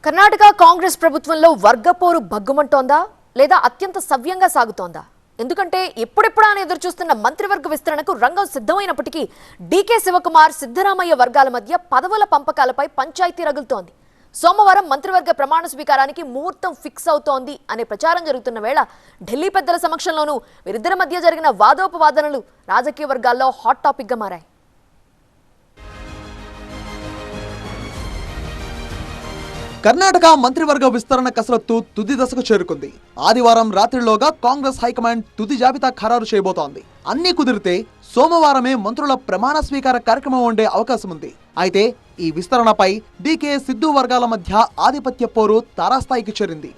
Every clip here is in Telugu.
కర్ణాటక కాంగ్రెస్ ప్రభుత్వంలో వర్గపోరు భగ్గుమంటోందా లేదా అత్యంత సవ్యంగా సాగుతోందా? ఎందుకంటే ఎప్పుడెప్పుడా అని ఎదురు చూస్తున్న మంత్రివర్గ విస్తరణకు రంగం సిద్ధమైనప్పటికీ డీకే శివకుమార్, సిద్ధరామయ్య వర్గాల మధ్య పదవుల పంపకాలపై పంచాయతీ రగులుతోంది. సోమవారం మంత్రివర్గ ప్రమాణ స్వీకారానికి ముహూర్తం ఫిక్స్ అవుతోంది అనే ప్రచారం జరుగుతున్న వేళ ఢిల్లీ పెద్దల సమక్షంలోనూ వీరిద్దరి మధ్య జరిగిన వాదోపవాదనలు రాజకీయ వర్గాల్లో హాట్ టాపిక్ గా మారాయి. కర్ణాటక మంత్రివర్గ విస్తరణ కసరత్తు తుది దశకు చేరుకుంది. ఆదివారం రాత్రిలోగా కాంగ్రెస్ హైకమాండ్ తుది జాబితా ఖరారు చేయబోతోంది. అన్ని కుదిరితే సోమవారమే మంత్రుల ప్రమాణ స్వీకార కార్యక్రమం ఉండే అవకాశం ఉంది. అయితే ఈ విస్తరణపై డీకే, సిద్ధు వర్గాల మధ్య ఆధిపత్య పోరు తారాస్థాయికి చేరింది.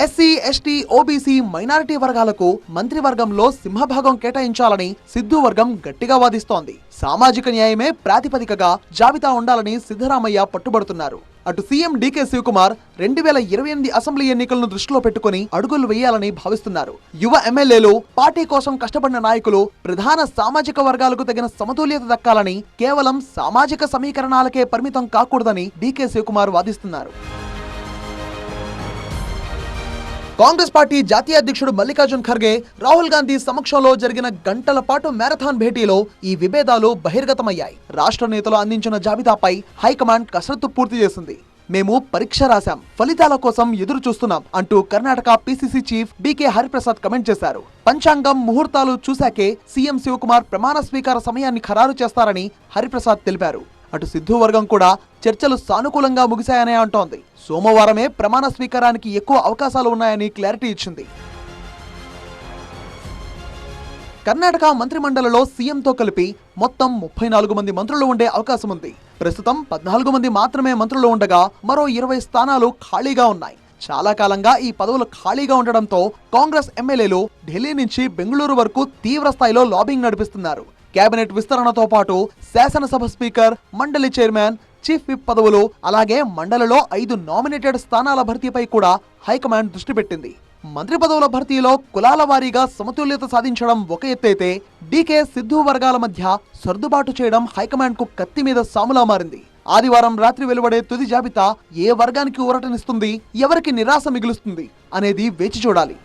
ఎస్సీ, ఎస్టీ, ఓబీసీ, మైనారిటీ వర్గాలకు మంత్రివర్గంలో సింహభాగం కేటాయించాలని సిద్ధు వర్గం గట్టిగా వాదిస్తోంది. సామాజిక న్యాయమే ప్రాతిపదికగా జాబితా ఉండాలని సిద్ధరామయ్య పట్టుబడుతున్నారు. అటు సీఎం డీకే శివకుమార్ 2028 అసెంబ్లీ ఎన్నికలను దృష్టిలో పెట్టుకుని అడుగులు వేయాలని భావిస్తున్నారు. యువ ఎమ్మెల్యేలు, పార్టీ కోసం కష్టపడిన నాయకులు, ప్రధాన సామాజిక వర్గాలకు తగిన సమతుల్యత దక్కాలని, కేవలం సామాజిక సమీకరణాలకే పరిమితం కాకూడదని డీకే శివకుమార్ వాదిస్తున్నారు. కాంగ్రెస్ పార్టీ జాతీయ అధ్యక్షుడు మల్లికార్జున్ ఖర్గే, రాహుల్ గాంధీ సమక్షంలో జరిగిన గంటల పాటు మ్యారథాన్ భేటీలో ఈ విభేదాలు బహిర్గతమయ్యాయి. రాష్ట్ర నేతలు అందించిన జాబితాపై హైకమాండ్ కసరత్తు పూర్తి చేసింది. మేము పరీక్ష రాశాం, ఫలితాల కోసం ఎదురు చూస్తున్నాం అంటూ Karnataka PCC chief BK Hariprasad comment చేశారు. పంచాంగం, ముహూర్తాలు చూశాకే సీఎం శివకుమార్ ప్రమాణ స్వీకార సమయాన్ని ఖరారు చేస్తారని హరిప్రసాద్ తెలిపారు. అటు సిద్ధు వర్గం కూడా చర్చలు సానుకూలంగా ముగిశాయనే అంటోంది. సోమవారమే ప్రమాణ స్వీకారానికి ఎక్కువ అవకాశాలు ఉన్నాయని క్లారిటీ ఇచ్చింది. కర్ణాటక మంత్రిమండలిలో సీఎంతో కలిపి మొత్తం 34 మంది మంత్రులు ఉండే అవకాశం ఉంది. ప్రస్తుతం 14 మంది మాత్రమే మంత్రులు ఉండగా మరో 20 స్థానాలు ఖాళీగా ఉన్నాయి. చాలా కాలంగా ఈ పదవులు ఖాళీగా ఉండడంతో కాంగ్రెస్ ఎమ్మెల్యేలు ఢిల్లీ నుంచి బెంగళూరు వరకు తీవ్ర స్థాయిలో లాబింగ్ నడిపిస్తున్నారు. కేబినెట్ విస్తరణతో పాటు శాసనసభ స్పీకర్, మండలి చైర్మన్, చీఫ్ విప్ పదవులు, అలాగే మండలిలో 5 నామినేటెడ్ స్థానాల భర్తీపై కూడా హైకమాండ్ దృష్టి పెట్టింది. మంత్రి పదవుల భర్తీలో కులాల వారీగా సమతుల్యత సాధించడం ఒక ఎత్తైతే డీకే, సిద్ధు వర్గాల మధ్య సర్దుబాటు చేయడం హైకమాండ్ కు కత్తి మీద సాములా మారింది. ఆదివారం రాత్రి వెలువడే తుది జాబితా ఏ వర్గానికి ఊరటనిస్తుంది, ఎవరికి నిరాశ మిగులుస్తుంది అనేది వేచి చూడాలి.